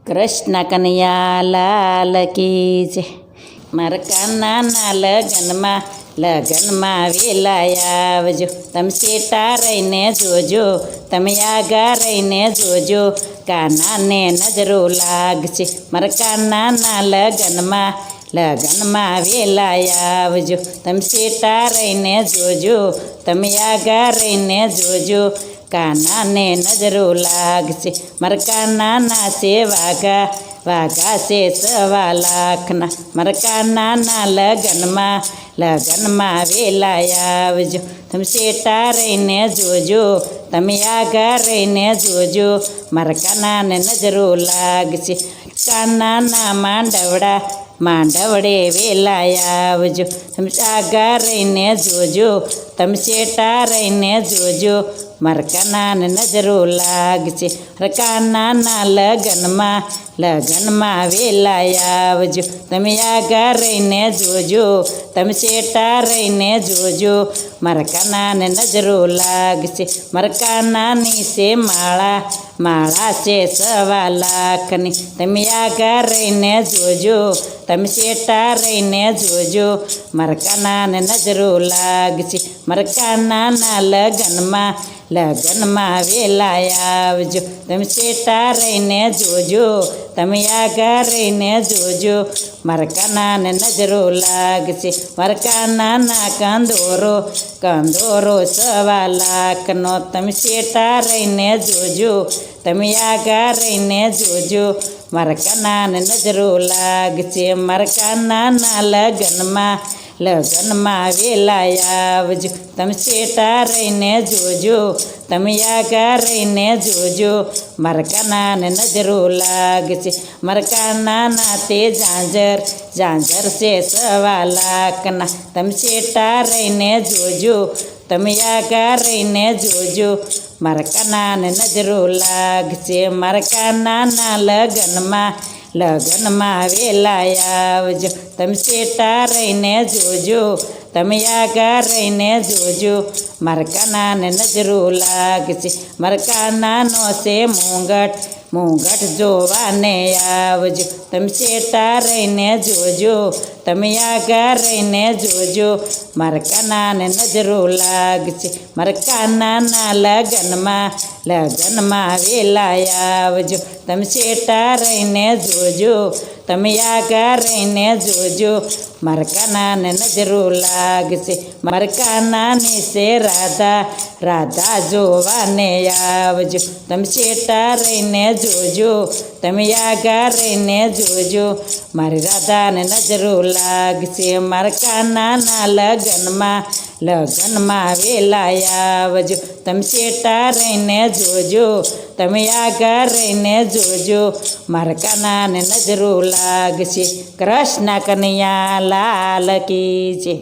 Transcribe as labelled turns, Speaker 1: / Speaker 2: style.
Speaker 1: કૃષ્ણ કનૈયા લાલ કી જય. મારા કાનાના લગનમાં વેલાયા આવજો. તમે શેટા રહીને જોજો, તમે આગા રહીને જોજો, કાનાને નજરો લાગશે. મારા કાનાના લગનમાં વેલાયા આવજો. તમે શેટા રહીને જોજો, તમે આગા રહીને જોજો, કાનાને નજરો લાગશે. મારા કાનાના છે વાઘા છે 1.25 લાખના. મારા કાનાના લગનમાં વેલાયા આવજો. તમે શેટા રહીને જોજો, તમે આગા રહીને જોજો, મારા કાનાને નજરો લાગશે. કાનાના માંડવડે વેલાયા આવજો. તમે આગા રહીને જોજો, તમે શેટા રહીને જોજો, મારા કાનાને નજરો લાગશે. મારા કાનાના લગનમાં વેલાયા આવજો. તમે આગા રહીને જોજો, તમે શેટા રહીને જોજો, મારા કાનાને નજરો લાગશે. મારા કાનાની છે માળા છે 1.25 લાખની. તમે આગા રહીને જોજો, તમે શેટા રહીને જોજો, મારા કાનાને નજરો લાગશે. મારા કાનાના લગનમાં વેલાયા આવજો. તમે શેટા રહીને જોજો, તમે આગા રહીને જોજો, મારા કાનાને નજરો લાગશે. મારા કાનાના કંદોરો 1.25 લાખનો. તમે શેટા રહીને જોજો, તમે આગા રહીને જોજો, મારા કાનાને નજરો લાગશે. મારા કાનાના લગનમાં વેલાયા આવજો. તમે શેટા રહીને જોજો, તમે આગા રહીને જોજો, મારા કાનાને નજરો લાગશે. મારા કાનાના તે ઝાંઝર છે 1.25 લાખના. તમે શેટા રહીને જોજો, તમે આગા રહીને જોજો, મારા કાનાને નજરો લાગશે. મારા કાનાના લગનમાં વેલાયા આવજો. તમે શેટા રહીને જોજો, તમે આગા રહીને જોજો, મારા કાનાને નજરો લાગશે. મારા કાનાનો છે મુંગટ જોવાને આવજો. તમે શેટા રહીને જોજો, તમે આગા રહીને જોજો, મારા કાનાને નજરો લાગશે. મારા કાનાના લગનમાં વેલાયા આવજો. તમે શેટા રહીને જોજો, તમે આગા રહીને જોજો, મારા કાનાને નજરો લાગશે. મારા કાનાની છે રાધા જોવાને આવજો. તમે શેટા રહીને જોજો, તમે આગા રહીને જોજો, મારી રાધાને નજરો લાગશે. મારા કાનાના લગનમાં વેલાયા આવજો. તમે શેટા રહીને જોજો, તમે આગા રહીને જોજો, મારા કાનાને નજરો લાગશે. કૃષ્ણ કનૈયા લાલ કી જય.